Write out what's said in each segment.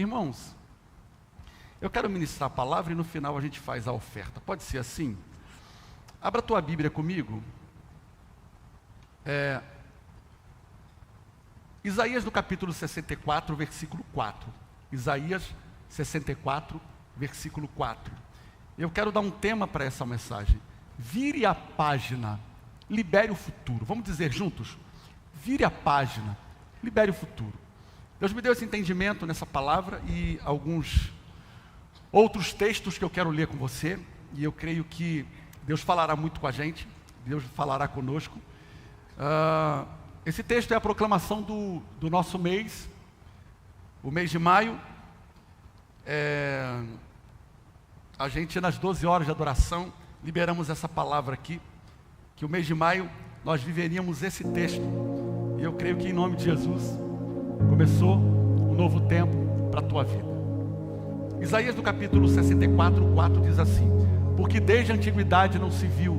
Irmãos, eu quero ministrar a palavra e no final a gente faz a oferta. Pode ser assim? Abra a tua Bíblia comigo. Isaías no capítulo 64, versículo 4. Isaías 64, versículo 4. Eu quero dar um tema para essa mensagem. Vire a página, libere o futuro. Vamos dizer juntos? Vire a página, libere o futuro. Deus me deu esse entendimento nessa palavra e alguns outros textos que eu quero ler com você. E eu creio que Deus falará muito com a gente, Deus falará conosco. Esse texto é a proclamação do nosso mês, o mês de maio. A gente nas 12 horas de adoração, liberamos essa palavra aqui, que o mês de maio nós viveríamos esse texto. E eu creio que em nome de Jesus, começou um novo tempo para a tua vida. Isaías no capítulo 64, 4 diz assim: porque desde a antiguidade não se viu,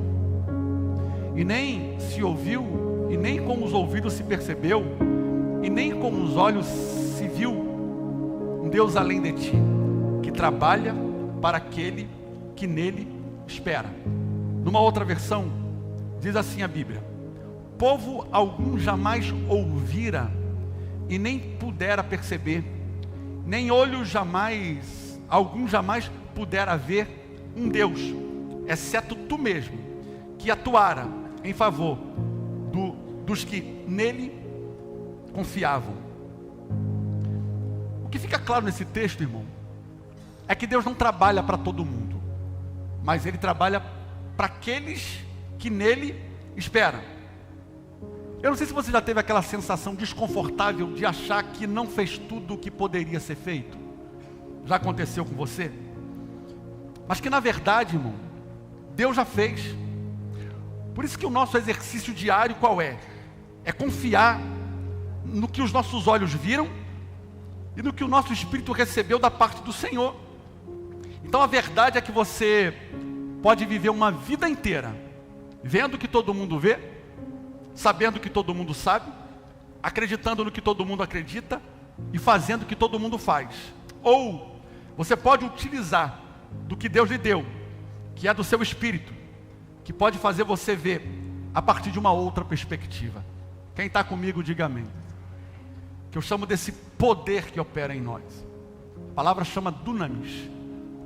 e nem se ouviu, e nem com os ouvidos se percebeu, e nem com os olhos se viu, um Deus além de ti, que trabalha para aquele que nele espera. Numa outra versão, diz assim a Bíblia: povo algum jamais ouvira, e nem pudera perceber, nem olho algum jamais pudera ver um Deus, exceto tu mesmo, que atuara em favor dos que nele confiavam. O que fica claro nesse texto, irmão, é que Deus não trabalha para todo mundo, mas Ele trabalha para aqueles que nele esperam. Eu não sei se você já teve aquela sensação desconfortável de achar que não fez tudo o que poderia ser feito. Já aconteceu com você? Mas que na verdade, irmão, Deus já fez. Por isso que o nosso exercício diário qual é? É confiar no que os nossos olhos viram e no que o nosso espírito recebeu da parte do Senhor. Então a verdade é que você pode viver uma vida inteira vendo o que todo mundo vê, sabendo o que todo mundo sabe, acreditando no que todo mundo acredita e fazendo o que todo mundo faz. Ou você pode utilizar do que Deus lhe deu, que é do seu espírito, que pode fazer você ver a partir de uma outra perspectiva. Quem está comigo, diga amém. Que eu chamo desse poder que opera em nós. A palavra chama dunamis.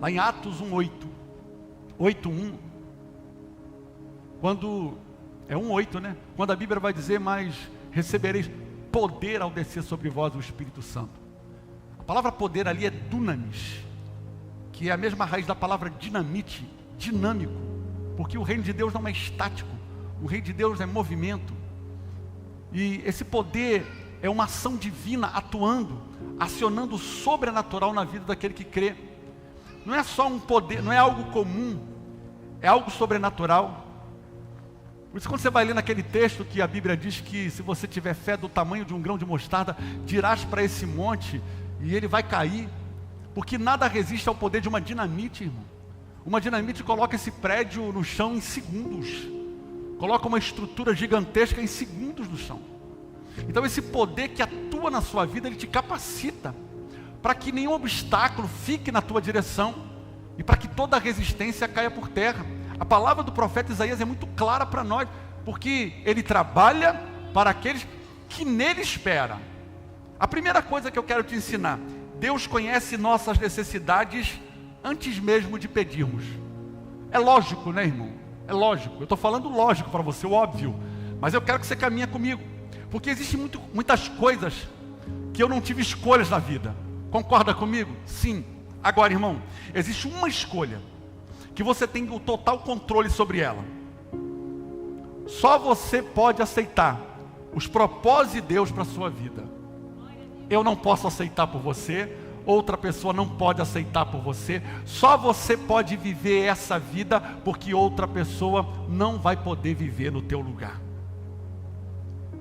Lá em Atos 8:1, quando é 1:8, né? Quando a Bíblia vai dizer: mas recebereis poder ao descer sobre vós o Espírito Santo. A palavra poder ali é dunamis, que é a mesma raiz da palavra dinamite, dinâmico, porque o reino de Deus não é estático, o reino de Deus é movimento. E esse poder é uma ação divina atuando, acionando o sobrenatural na vida daquele que crê. Não é só um poder, não é algo comum, é algo sobrenatural. Por isso quando você vai ler naquele texto que a Bíblia diz que se você tiver fé do tamanho de um grão de mostarda, dirás para esse monte e ele vai cair, porque nada resiste ao poder de uma dinamite, irmão. Uma dinamite coloca esse prédio no chão em segundos, coloca uma estrutura gigantesca em segundos no chão. Então esse poder que atua na sua vida, ele te capacita para que nenhum obstáculo fique na tua direção e para que toda a resistência caia por terra. A palavra do profeta Isaías é muito clara para nós, porque ele trabalha para aqueles que nele esperam. A primeira coisa que eu quero te ensinar: Deus conhece nossas necessidades antes mesmo de pedirmos. É lógico, né, irmão? É lógico. Eu estou falando lógico para você, o óbvio. Mas eu quero que você caminhe comigo, porque existem muitas coisas que eu não tive escolhas na vida. Concorda comigo? Sim. Agora, irmão, existe uma escolha que você tem o total controle sobre ela. Só você pode aceitar os propósitos de Deus para a sua vida. Eu não posso aceitar por você, outra pessoa não pode aceitar por você. Só você pode viver essa vida, porque outra pessoa não vai poder viver no teu lugar.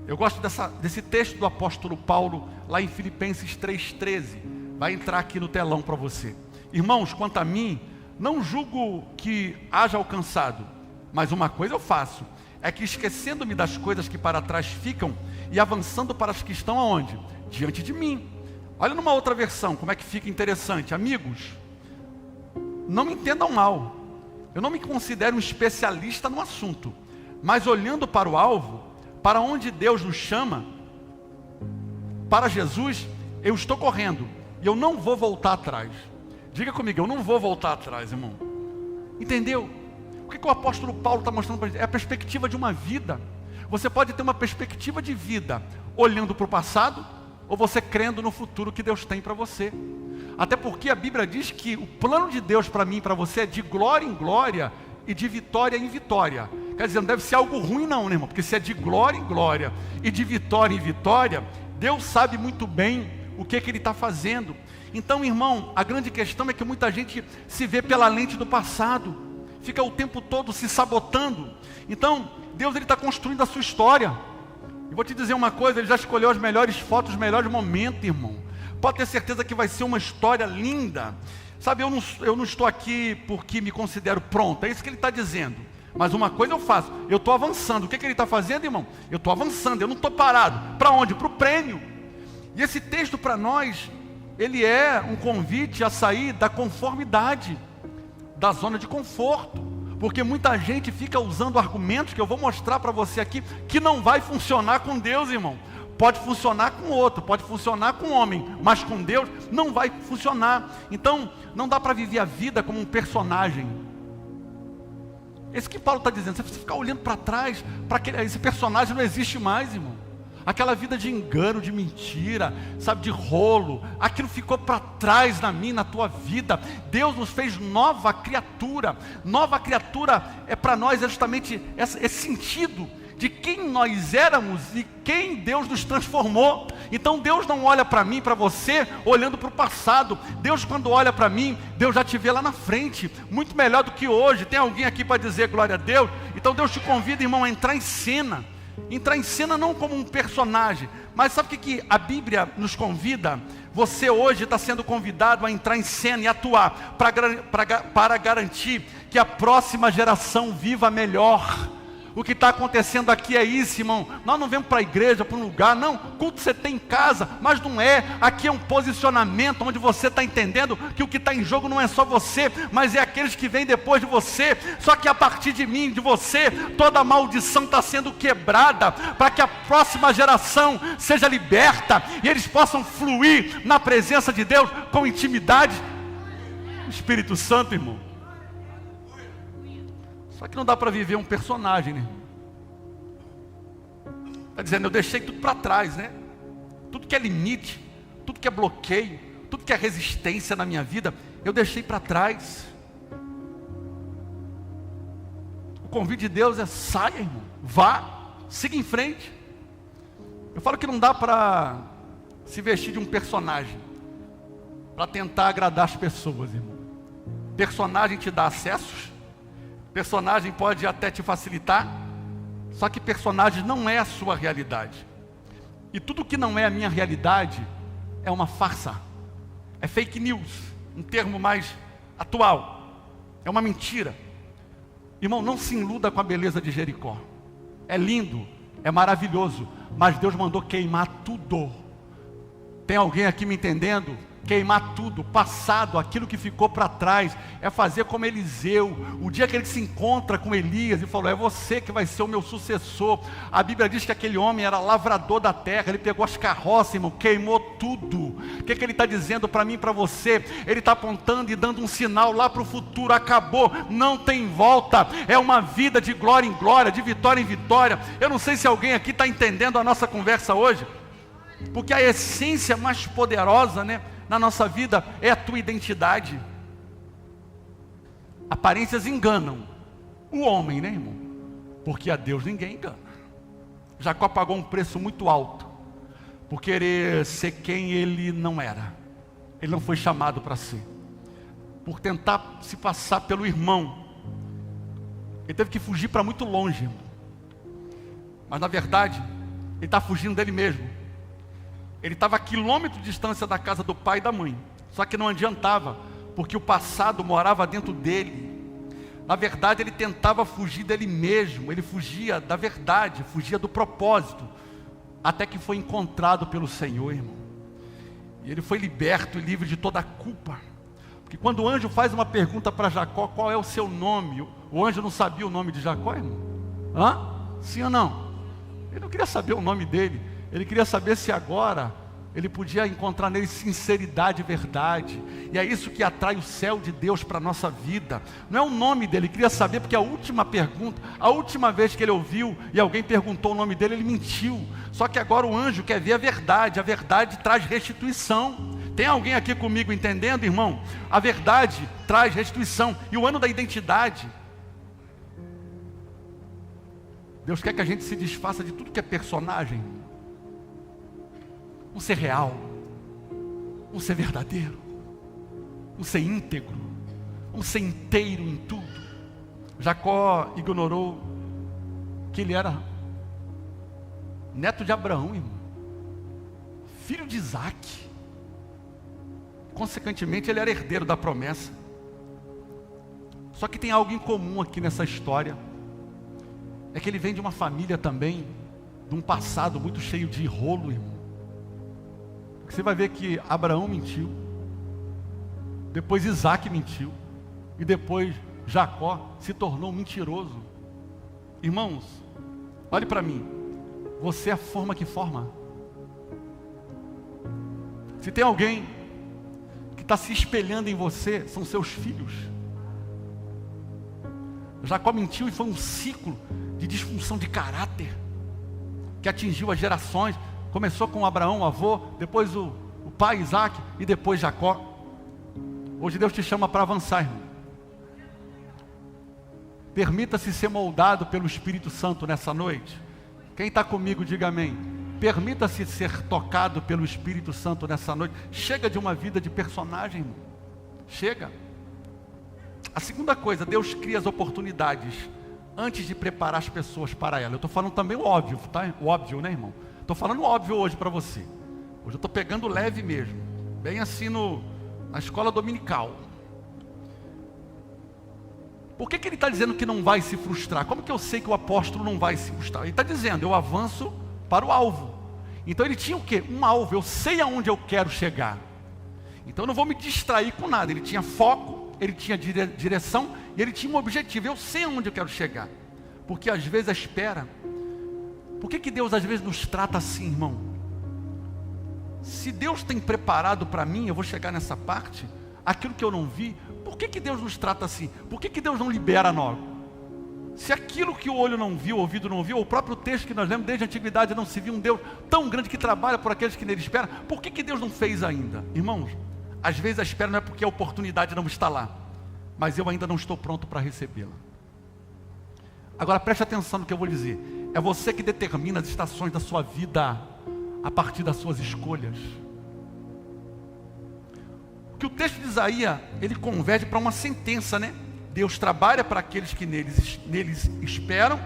Eu gosto desse texto do apóstolo Paulo, lá em Filipenses 3:13. Vai entrar aqui no telão para você. Irmãos, quanto a mim, não julgo que haja alcançado, mas uma coisa eu faço, é que esquecendo-me das coisas que para trás ficam e avançando para as que estão aonde? Diante de mim. Olha numa outra versão, como é que fica interessante. Amigos, não me entendam mal. Eu não me considero um especialista no assunto. Mas olhando para o alvo, para onde Deus nos chama, para Jesus, eu estou correndo. E eu não vou voltar atrás. Diga comigo, eu não vou voltar atrás, irmão. Entendeu? O que o apóstolo Paulo está mostrando para a gente? É a perspectiva de uma vida. Você pode ter uma perspectiva de vida olhando para o passado, ou você crendo no futuro que Deus tem para você. Até porque a Bíblia diz que o plano de Deus para mim e para você é de glória em glória e de vitória em vitória. Quer dizer, não deve ser algo ruim não, né, irmão? Porque se é de glória em glória e de vitória em vitória, Deus sabe muito bem o que Ele está fazendo. Então, irmão, a grande questão é que muita gente se vê pela lente do passado, fica o tempo todo se sabotando. Então, Deus está construindo a sua história. E vou te dizer uma coisa, Ele já escolheu as melhores fotos, os melhores momentos, irmão. Pode ter certeza que vai ser uma história linda. Sabe, eu não estou aqui porque me considero pronto, é isso que Ele está dizendo. Mas uma coisa eu faço, eu estou avançando. O que Ele está fazendo, irmão? Eu estou avançando, eu não estou parado. Para onde? Para o prêmio. E esse texto para nós, ele é um convite a sair da conformidade, da zona de conforto. Porque muita gente fica usando argumentos que eu vou mostrar para você aqui, que não vai funcionar com Deus, irmão. Pode funcionar com outro, pode funcionar com homem, mas com Deus não vai funcionar. Então, não dá para viver a vida como um personagem. Esse que Paulo está dizendo, você ficar olhando para trás, esse personagem não existe mais, irmão. Aquela vida de engano, de mentira, sabe, de rolo, aquilo ficou para trás na minha, na tua vida. Deus nos fez nova criatura. Nova criatura é para nós justamente esse sentido de quem nós éramos e quem Deus nos transformou. Então Deus não olha para mim, para você, olhando para o passado. Deus, quando olha para mim, Deus já te vê lá na frente, muito melhor do que hoje. Tem alguém aqui para dizer glória a Deus? Então Deus te convida, irmão, a entrar em cena. Entrar em cena não como um personagem, mas sabe o que a Bíblia nos convida? Você hoje está sendo convidado a entrar em cena e atuar para garantir que a próxima geração viva melhor. O que está acontecendo aqui é isso, irmão. Nós não vemos para a igreja, para um lugar, não. Culto você tem em casa, mas não é. Aqui é um posicionamento onde você está entendendo que o que está em jogo não é só você, mas é aqueles que vêm depois de você. Só que a partir de mim, de você, toda maldição está sendo quebrada, para que a próxima geração seja liberta, e eles possam fluir na presença de Deus com intimidade. Espírito Santo, irmão. Só que não dá para viver um personagem, né? Está dizendo, eu deixei tudo para trás, né? Tudo que é limite, tudo que é bloqueio, tudo que é resistência na minha vida, eu deixei para trás. O convite de Deus é saia, irmão, vá, siga em frente. Eu falo que não dá para se vestir de um personagem para tentar agradar as pessoas, irmão. Personagem te dá acessos, personagem pode até te facilitar, só que personagem não é a sua realidade. E tudo que não é a minha realidade é uma farsa, é fake news, um termo mais atual, é uma mentira. Irmão, não se iluda com a beleza de Jericó. É lindo, é maravilhoso, mas Deus mandou queimar tudo. Tem alguém aqui me entendendo? Queimar tudo, passado, aquilo que ficou para trás, é fazer como Eliseu, o dia que ele se encontra com Elias e falou, é você que vai ser o meu sucessor. A Bíblia diz que aquele homem era lavrador da terra, ele pegou as carroças, irmão, queimou tudo. O que ele está dizendo para mim e para você? Ele está apontando e dando um sinal lá para o futuro, acabou, não tem volta, é uma vida de glória em glória, de vitória em vitória. Eu não sei se alguém aqui está entendendo a nossa conversa hoje, porque a essência mais poderosa, né, na nossa vida é a tua identidade. Aparências enganam o homem, né, irmão? Porque a Deus ninguém engana. Jacó pagou um preço muito alto por querer ser quem ele não era. Ele não foi chamado para ser. Por tentar se passar pelo irmão, ele teve que fugir para muito longe, irmão. Mas na verdade, ele está fugindo dele mesmo. Ele estava a quilômetros de distância da casa do pai e da mãe. Só que não adiantava, porque o passado morava dentro dele. Na verdade, ele tentava fugir dele mesmo. Ele fugia da verdade, fugia do propósito. Até que foi encontrado pelo Senhor, irmão. E ele foi liberto e livre de toda a culpa. Porque quando o anjo faz uma pergunta para Jacó, qual é o seu nome? O anjo não sabia o nome de Jacó, irmão? Hã? Sim ou não? Ele não queria saber o nome dele. Ele queria saber se agora ele podia encontrar nele sinceridade e verdade. E é isso que atrai o céu de Deus para a nossa vida. Não é o nome dele, ele queria saber, porque a última pergunta, a última vez que ele ouviu e alguém perguntou o nome dele, ele mentiu. Só que agora o anjo quer ver a verdade traz restituição. Tem alguém aqui comigo entendendo, irmão? A verdade traz restituição. E o ano da identidade, Deus quer que a gente se desfaça de tudo que é personagem. Vamos ser real, vamos ser verdadeiro, vamos ser íntegro, vamos ser inteiro em tudo. Jacó ignorou que ele era neto de Abraão, irmão, filho de Isaac. Consequentemente, ele era herdeiro da promessa. Só que tem algo em comum aqui nessa história. É que ele vem de uma família também, de um passado muito cheio de rolo, irmão. Você vai ver que Abraão mentiu, depois Isaac mentiu, e depois Jacó se tornou mentiroso. Irmãos, olhe para mim, você é a forma que forma. Se tem alguém que está se espelhando em você, são seus filhos. Jacó mentiu e foi um ciclo de disfunção de caráter, que atingiu as gerações. Começou com Abraão, o avô, depois o pai Isaac e depois Jacó. Hoje Deus te chama para avançar, irmão. Permita-se ser moldado pelo Espírito Santo nessa noite. Quem está comigo, diga amém. Permita-se ser tocado pelo Espírito Santo nessa noite. Chega de uma vida de personagem, irmão. Chega. A segunda coisa, Deus cria as oportunidades antes de preparar as pessoas para ela. Eu estou falando também o óbvio, tá? O óbvio, né, irmão? Estou falando óbvio hoje para você. Hoje eu estou pegando leve mesmo. Bem assim na escola dominical. Por que ele está dizendo que não vai se frustrar? Como que eu sei que o apóstolo não vai se frustrar? Ele está dizendo, eu avanço para o alvo. Então ele tinha o quê? Um alvo. Eu sei aonde eu quero chegar. Então eu não vou me distrair com nada. Ele tinha foco, ele tinha direção e ele tinha um objetivo. Eu sei aonde eu quero chegar. Porque às vezes a espera... Por que Deus às vezes nos trata assim, irmão? Se Deus tem preparado para mim, eu vou chegar nessa parte, aquilo que eu não vi, por que Deus nos trata assim? Por que Deus não libera logo? Se aquilo que o olho não viu, o ouvido não viu, o próprio texto que nós lemos, desde a antiguidade não se viu um Deus tão grande que trabalha por aqueles que nele esperam, por que Deus não fez ainda? Irmãos, às vezes a espera não é porque a oportunidade não está lá, mas eu ainda não estou pronto para recebê-la. Agora preste atenção no que eu vou dizer. É você que determina as estações da sua vida a partir das suas escolhas. O que o texto de Isaías, ele converte para uma sentença, né? Deus trabalha para aqueles que neles esperam.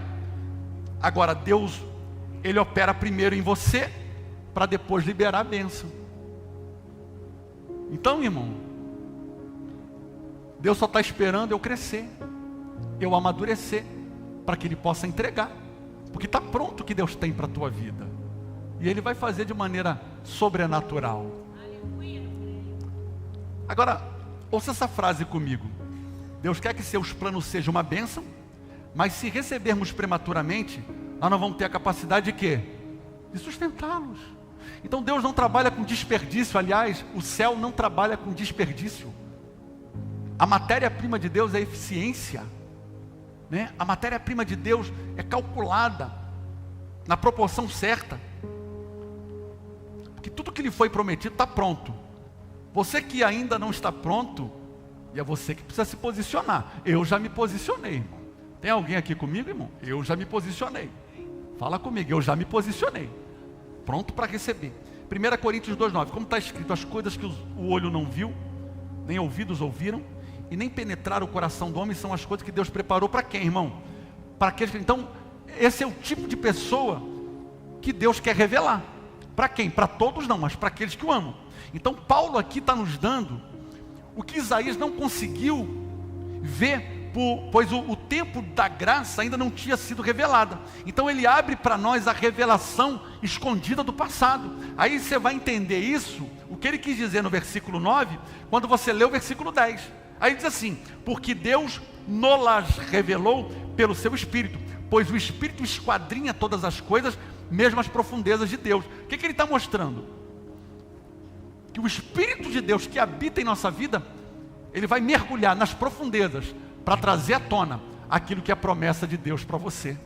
Agora Deus, ele opera primeiro em você, para depois liberar a bênção. Então, irmão, Deus só está esperando eu crescer, eu amadurecer, para que Ele possa entregar. Porque está pronto o que Deus tem para a tua vida. E Ele vai fazer de maneira sobrenatural. Agora, ouça essa frase comigo. Deus quer que seus planos sejam uma bênção, mas se recebermos prematuramente, nós não vamos ter a capacidade de quê? De sustentá-los. Então Deus não trabalha com desperdício. Aliás, o céu não trabalha com desperdício. A matéria-prima de Deus é eficiência. Né? A matéria-prima de Deus é calculada na proporção certa, porque tudo que lhe foi prometido está pronto. Você que ainda não está pronto, e é você que precisa se posicionar. Eu já me posicionei, irmão. Tem alguém aqui comigo, irmão? Eu já me posicionei. Fala comigo, eu já me posicionei, pronto para receber. 1 Coríntios 2,9, como está escrito: as coisas que o olho não viu, nem ouvidos ouviram, e nem penetrar o coração do homem, são as coisas que Deus preparou para quem, irmão? Para aqueles que... Então, esse é o tipo de pessoa que Deus quer revelar. Para quem? Para todos não, mas para aqueles que o amam. Então Paulo aqui está nos dando o que Isaías não conseguiu ver, pois o tempo da graça ainda não tinha sido revelada. Então ele abre para nós a revelação escondida do passado. Aí você vai entender isso, o que ele quis dizer no versículo 9, quando você lê o versículo 10. Aí diz assim: porque Deus nos revelou pelo seu Espírito, pois o Espírito esquadrinha todas as coisas, mesmo as profundezas de Deus. O que ele está mostrando? Que o Espírito de Deus que habita em nossa vida, ele vai mergulhar nas profundezas para trazer à tona aquilo que é a promessa de Deus para você.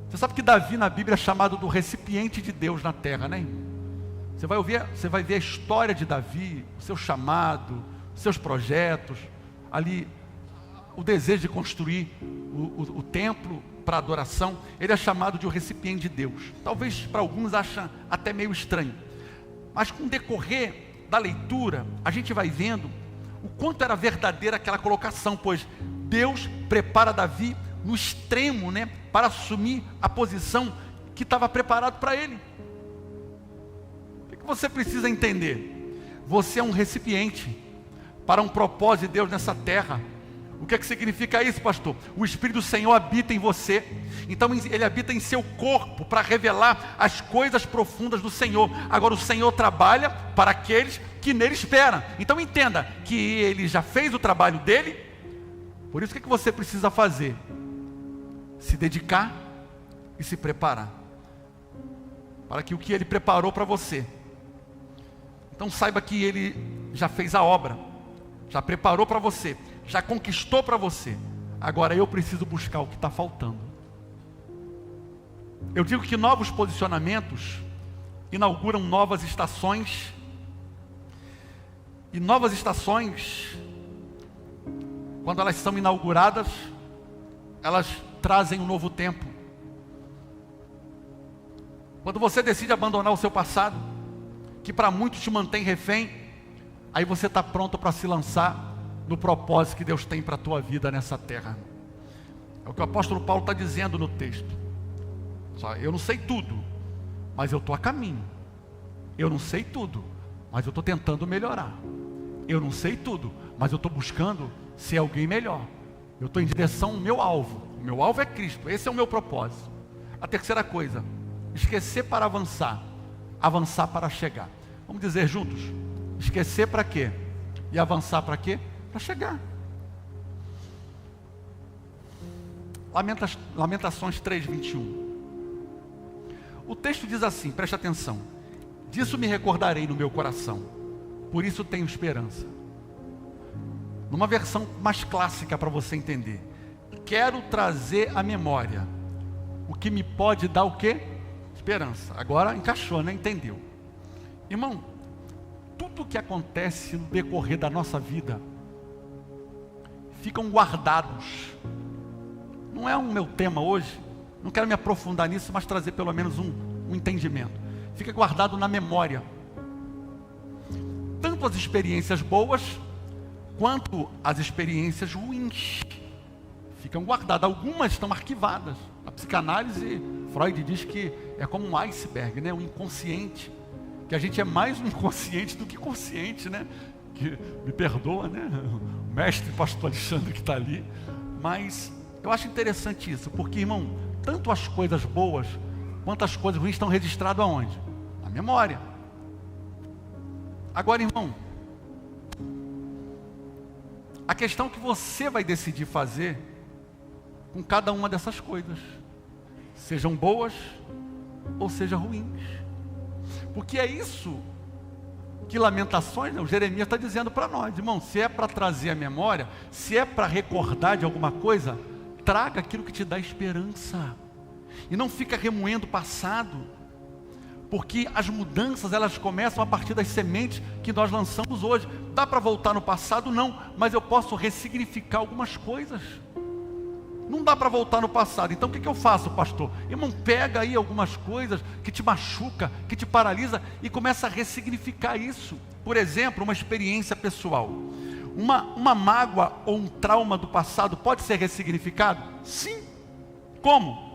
Você sabe que Davi na Bíblia é chamado do recipiente de Deus na terra, né? Você vai ver a história de Davi, o seu chamado, os seus projetos, ali o desejo de construir o templo para adoração. Ele é chamado de o recipiente de Deus. Talvez para alguns achem até meio estranho, mas com o decorrer da leitura, a gente vai vendo o quanto era verdadeira aquela colocação, pois Deus prepara Davi no extremo, né, para assumir a posição que estava preparado para ele. O que você precisa entender? Você é um recipiente para um propósito de Deus nessa terra. O que significa isso, pastor? O Espírito do Senhor habita em você. Então ele habita em seu corpo para revelar as coisas profundas do Senhor. Agora o Senhor trabalha para aqueles que nele esperam. Então entenda que ele já fez o trabalho dele. Por isso o que você precisa fazer? Se dedicar e se preparar para que o que ele preparou para você. Então saiba que ele já fez a obra, já preparou para você, já conquistou para você. Agora eu preciso buscar o que está faltando. Eu digo que novos posicionamentos inauguram novas estações, e novas estações, quando elas são inauguradas, elas trazem um novo tempo. Quando você decide abandonar o seu passado, que para muitos te mantém refém, aí você está pronto para se lançar no propósito que Deus tem para a tua vida nessa terra. É o que o apóstolo Paulo está dizendo no texto. Eu não sei tudo, mas eu estou a caminho. Eu não sei tudo, mas eu estou tentando melhorar. Eu não sei tudo, mas eu estou buscando ser alguém melhor. Eu estou em direção ao meu alvo. O meu alvo é Cristo, esse é o meu propósito. A terceira coisa: esquecer para avançar, avançar para chegar. Vamos dizer juntos: esquecer para quê? E avançar para quê? Para chegar. Lamentações 3:21. O texto diz assim, preste atenção: disso me recordarei no meu coração, por isso tenho esperança. Numa versão mais clássica para você entender: quero trazer à memória o que me pode dar o quê? Esperança. Agora encaixou, né? Entendeu? Irmão, tudo que acontece no decorrer da nossa vida ficam guardados. Não é o meu tema hoje, não quero me aprofundar nisso, mas trazer pelo menos um entendimento. Fica guardado na memória, tanto as experiências boas quanto as experiências ruins ficam guardadas. Algumas estão arquivadas. A psicanálise, Freud diz que é como um iceberg, né? Um inconsciente, que a gente é mais um inconsciente do que consciente, né? Que, me perdoa, né? O mestre pastor Alexandre que está ali. Mas eu acho interessante isso, porque, irmão, tanto as coisas boas quanto as coisas ruins estão registradas aonde? Na memória. Agora, irmão, a questão que você vai decidir fazer com cada uma dessas coisas, sejam boas ou sejam ruins. Porque é isso que Lamentações, o Jeremias está dizendo para nós, irmão. Se é para trazer a memória, se é para recordar de alguma coisa, traga aquilo que te dá esperança, e não fica remoendo o passado, porque as mudanças, elas começam a partir das sementes que nós lançamos hoje. Dá para voltar no passado? Não, mas eu posso ressignificar algumas coisas. Não dá para voltar no passado. Então o que eu faço, pastor? Irmão, pega aí algumas coisas que te machuca, que te paralisa, e começa a ressignificar isso. Por exemplo, uma experiência pessoal. Uma mágoa ou um trauma do passado pode ser ressignificado? Sim. Como?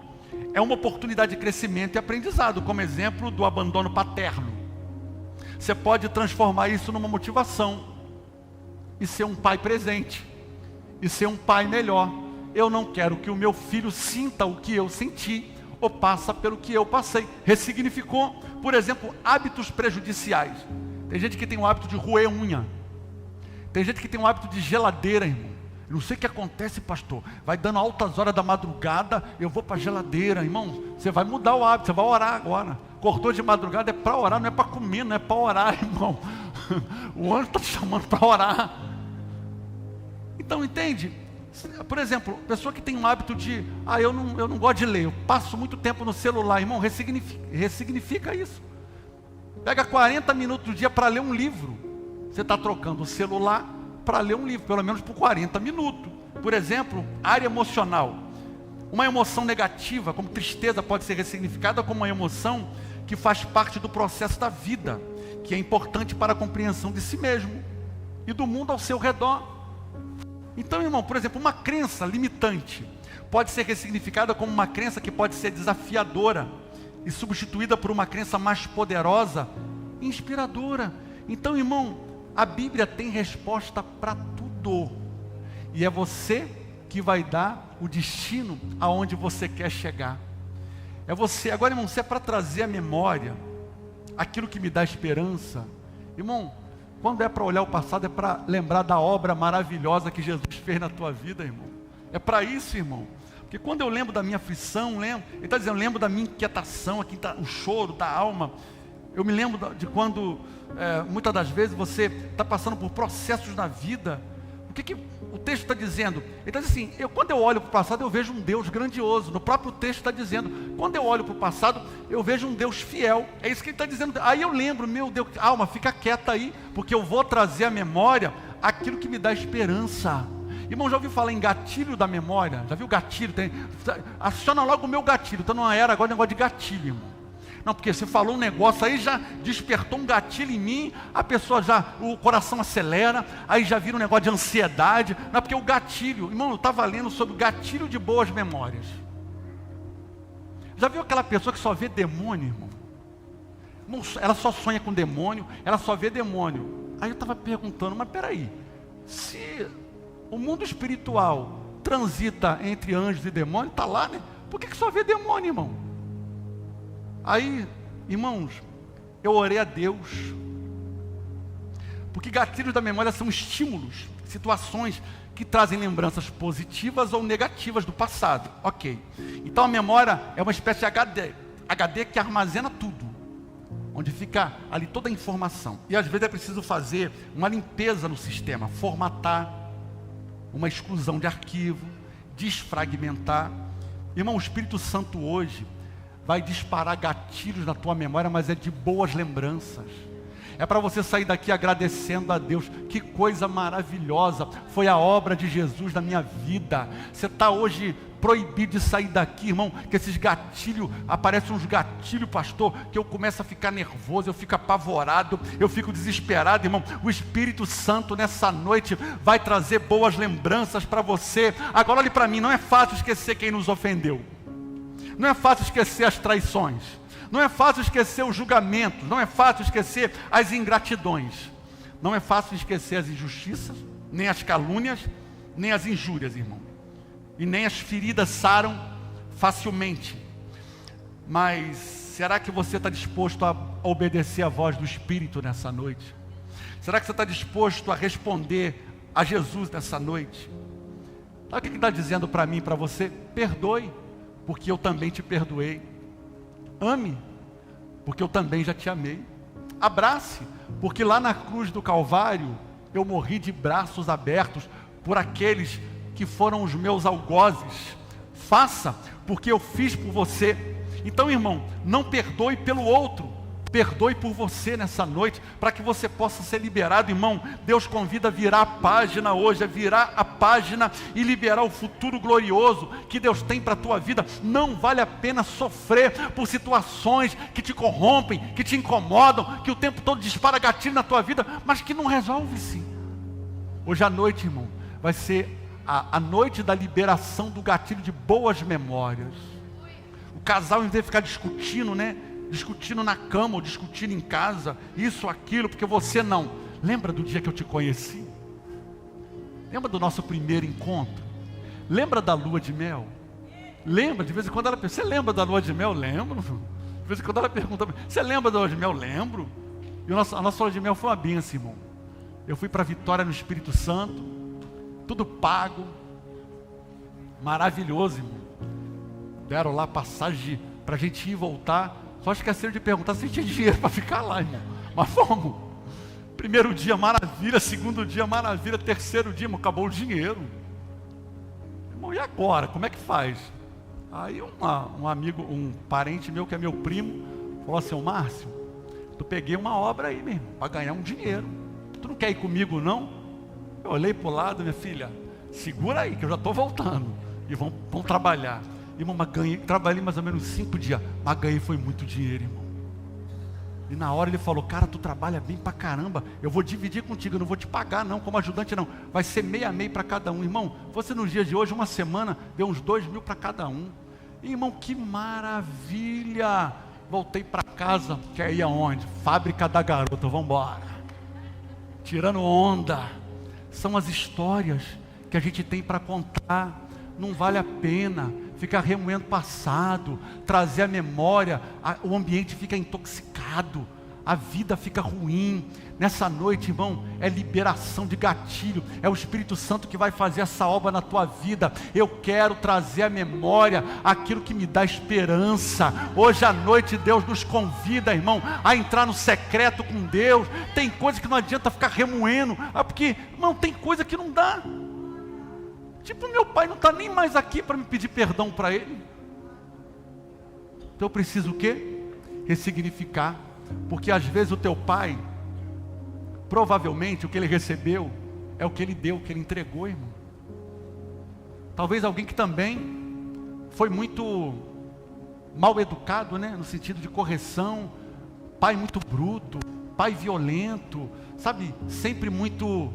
É uma oportunidade de crescimento e aprendizado, como exemplo do abandono paterno. Você pode transformar isso numa motivação, e ser um pai presente, e ser um pai melhor. Eu não quero que o meu filho sinta o que eu senti, ou passa pelo que eu passei. Ressignificou, por exemplo, hábitos prejudiciais. Tem gente que tem o hábito de roer unha. Tem gente que tem o hábito de geladeira, irmão. Eu não sei o que acontece, pastor. Vai dando altas horas da madrugada, eu vou para a geladeira. Irmão, você vai mudar o hábito, você vai orar agora. Acordou de madrugada é para orar, não é para comer, não é para orar, irmão. O anjo está te chamando para orar. Então, entende? Por exemplo, pessoa que tem um hábito de, eu não gosto de ler, eu passo muito tempo no celular. Irmão, ressignifica isso. Pega 40 minutos do dia para ler um livro. Você está trocando o celular para ler um livro, pelo menos por 40 minutos. Por exemplo, área emocional. Uma emoção negativa, como tristeza, pode ser ressignificada como uma emoção que faz parte do processo da vida, que é importante para a compreensão de si mesmo e do mundo ao seu redor. Então, irmão, por exemplo, uma crença limitante pode ser ressignificada como uma crença que pode ser desafiadora e substituída por uma crença mais poderosa e inspiradora. Então, irmão, a Bíblia tem resposta para tudo. E é você que vai dar o destino aonde você quer chegar. É você. Agora, irmão, se é para trazer à memória aquilo que me dá esperança, irmão, quando é para olhar o passado, é para lembrar da obra maravilhosa que Jesus fez na tua vida, irmão. É para isso, irmão. Porque quando eu lembro da minha aflição, ele está dizendo, eu lembro da minha inquietação, aqui está o choro da alma. Eu me lembro de quando, muitas das vezes, você está passando por processos na vida. O que o texto está dizendo? Ele está dizendo assim, quando eu olho para o passado, eu vejo um Deus grandioso. No próprio texto está dizendo, quando eu olho para o passado, eu vejo um Deus fiel. É isso que ele está dizendo. Aí eu lembro, meu Deus, alma, fica quieta aí, porque eu vou trazer à memória aquilo que me dá esperança. Irmão, já ouviu falar em gatilho da memória? Já viu gatilho? Aciona logo o meu gatilho. Estou numa era agora de negócio de gatilho, irmão. Não, porque você falou um negócio aí, já despertou um gatilho em mim, a pessoa o coração acelera, aí já vira um negócio de ansiedade. Não, porque o gatilho, irmão, eu estava lendo sobre o gatilho de boas memórias. Já viu aquela pessoa que só vê demônio, irmão? Ela só sonha com demônio, ela só vê demônio. Aí eu estava perguntando, mas peraí, se o mundo espiritual transita entre anjos e demônios, está lá, né? Por que só vê demônio, irmão? Aí, irmãos, eu orei a Deus, porque gatilhos da memória são estímulos, situações que trazem lembranças positivas ou negativas do passado. Ok, então a memória é uma espécie de HD que armazena tudo, onde fica ali toda a informação. E às vezes é preciso fazer uma limpeza no sistema, formatar, uma exclusão de arquivo, desfragmentar. Irmão, o Espírito Santo hoje vai disparar gatilhos na tua memória, mas é de boas lembranças. É para você sair daqui agradecendo a Deus. Que coisa maravilhosa foi a obra de Jesus na minha vida. Você está hoje proibido de sair daqui, irmão, que esses gatilhos, aparecem uns gatilhos, pastor, que eu começo a ficar nervoso, eu fico apavorado, eu fico desesperado, irmão. O Espírito Santo nessa noite vai trazer boas lembranças para você. Agora olhe para mim, não é fácil esquecer quem nos ofendeu. Não é fácil esquecer as traições. Não é fácil esquecer os julgamentos. Não é fácil esquecer as ingratidões. Não é fácil esquecer as injustiças, nem as calúnias, nem as injúrias, irmão. E nem as feridas saram facilmente. Mas será que você está disposto a obedecer a voz do Espírito nessa noite? Será que você está disposto a responder a Jesus nessa noite? Sabe o que ele está dizendo para mim e para você? Perdoe, porque eu também te perdoei. Ame, porque eu também já te amei. Abrace, porque lá na cruz do Calvário eu morri de braços abertos por aqueles que foram os meus algozes. Faça, porque eu fiz por você. Então, irmão, não perdoe pelo outro, perdoe por você nessa noite, para que você possa ser liberado, irmão. Deus convida a virar a página hoje, a virar a página e liberar o futuro glorioso que Deus tem para a tua vida. Não vale a pena sofrer por situações que te corrompem, que te incomodam, que o tempo todo dispara gatilho na tua vida, mas que não resolve-se. Hoje à noite, irmão, vai ser a noite da liberação do gatilho de boas memórias. O casal, em vez de ficar discutindo, né? Discutindo na cama ou discutindo em casa, isso, aquilo, porque você não. Lembra do dia que eu te conheci? Lembra do nosso primeiro encontro? Lembra da lua de mel? Lembra? De vez em quando ela pergunta, você lembra da lua de mel? Lembro. De vez em quando ela pergunta, você lembra da lua de mel? Lembro. E a nossa lua de mel foi uma bênção, irmão. Eu fui para Vitória no Espírito Santo, tudo pago, maravilhoso, irmão. Deram lá passagem para a gente ir e voltar. Só esqueceram de perguntar se tinha dinheiro para ficar lá, irmão. Mas fomos. Primeiro dia, maravilha. Segundo dia, maravilha. Terceiro dia, irmão, acabou o dinheiro. Irmão, e agora? Como é que faz? Aí um amigo, um parente meu, que é meu primo, falou assim, ô Márcio, tu peguei uma obra aí mesmo, para ganhar um dinheiro. Tu não quer ir comigo não? Eu olhei para o lado, minha filha, segura aí, que eu já estou voltando. E vamos trabalhar. Irmão, mas trabalhei mais ou menos 5 dias, mas ganhei foi muito dinheiro, irmão. E na hora ele falou, cara, tu trabalha bem pra caramba, eu vou dividir contigo, eu não vou te pagar não, como ajudante não, vai ser meio a meio para cada um. Irmão, você nos dias de hoje, uma semana, deu uns 2.000 para cada um. Irmão, que maravilha. Voltei para casa, quer ir aonde? Fábrica da Garota, vamos embora. Tirando onda. São as histórias que a gente tem para contar. Não vale a pena ficar remoendo passado, trazer a memória, o ambiente fica intoxicado, a vida fica ruim. Nessa noite, irmão, é liberação de gatilho, é o Espírito Santo que vai fazer essa obra na tua vida. Eu quero trazer à memória aquilo que me dá esperança. Hoje à noite Deus nos convida, irmão, a entrar no secreto com Deus. Tem coisa que não adianta ficar remoendo, porque, irmão, tem coisa que não dá. Tipo, meu pai não está nem mais aqui para me pedir perdão para ele. Então eu preciso o quê? Ressignificar. Porque às vezes o teu pai, provavelmente o que ele recebeu é o que ele deu, o que ele entregou, irmão. Talvez alguém que também foi muito mal educado, né? No sentido de correção, pai muito bruto, pai violento, sabe? Sempre muito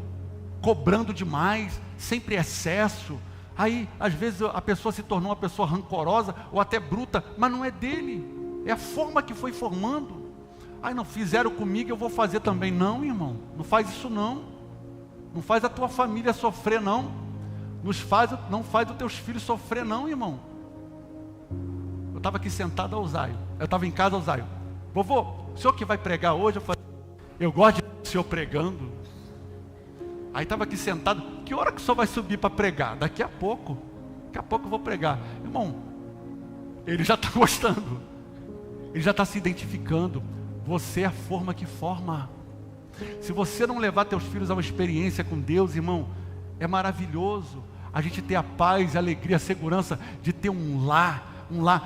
cobrando demais, sempre excesso. Aí às vezes a pessoa se tornou uma pessoa rancorosa ou até bruta, mas não é dele, é a forma que foi formando. Aí não fizeram comigo, eu vou fazer também. Não, irmão, não faz isso não. Não faz a tua família sofrer não. Não faz os teus filhos sofrer não, irmão. Eu estava aqui sentado ao Zaio, eu estava em casa ao Zaio. Vovô, o senhor que vai pregar hoje? Eu falei, eu gosto de ver o senhor pregando. Aí estava aqui sentado, que hora que o senhor vai subir para pregar? Daqui a pouco eu vou pregar. Irmão, ele já está gostando, ele já está se identificando. Você é a forma que forma. Se você não levar teus filhos a uma experiência com Deus, irmão, é maravilhoso. A gente ter a paz, a alegria, a segurança de ter um lar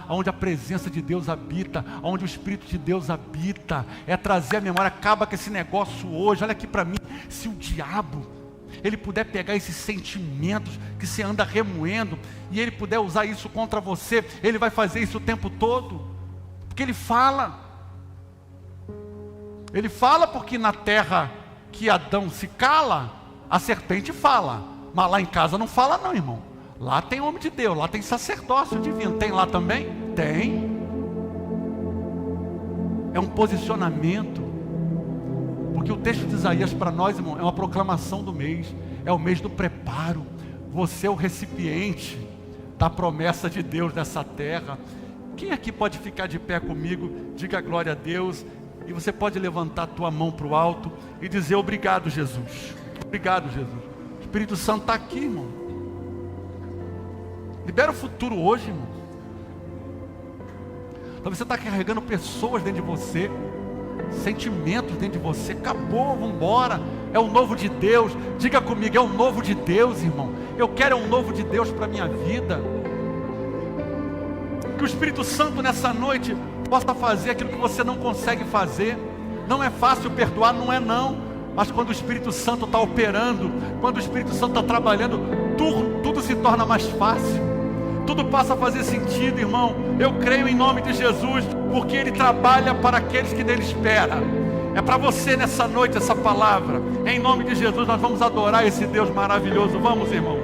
onde a presença de Deus habita, onde o Espírito de Deus habita. É trazer a memória, acaba com esse negócio hoje. Olha aqui para mim, se o diabo, ele puder pegar esses sentimentos que você anda remoendo, e ele puder usar isso contra você, ele vai fazer isso o tempo todo, porque ele fala porque na terra que Adão se cala, a serpente fala, mas lá em casa não fala não, irmão. Lá tem homem de Deus, lá tem sacerdócio divino. Tem lá também? Tem. É um posicionamento. Porque o texto de Isaías para nós, irmão, é uma proclamação do mês. É o mês do preparo. Você é o recipiente da promessa de Deus nessa terra. Quem aqui pode ficar de pé comigo? Diga glória a Deus. E você pode levantar a tua mão para o alto e dizer obrigado, Jesus. Obrigado, Jesus. O Espírito Santo está aqui, irmão. Libera o futuro hoje, irmão. Talvez você está carregando pessoas dentro de você, sentimentos dentro de você. Acabou, vamos embora. É o novo de Deus. Diga comigo, é o novo de Deus, irmão. Eu quero um novo de Deus para a minha vida. Que o Espírito Santo nessa noite possa fazer aquilo que você não consegue fazer. Não é fácil perdoar, não é não. Mas quando o Espírito Santo está operando, quando o Espírito Santo está trabalhando, tudo se torna mais fácil. Tudo passa a fazer sentido, irmão. Eu creio em nome de Jesus, porque Ele trabalha para aqueles que nele esperam. É para você nessa noite essa palavra. Em nome de Jesus nós vamos adorar esse Deus maravilhoso. Vamos, irmão.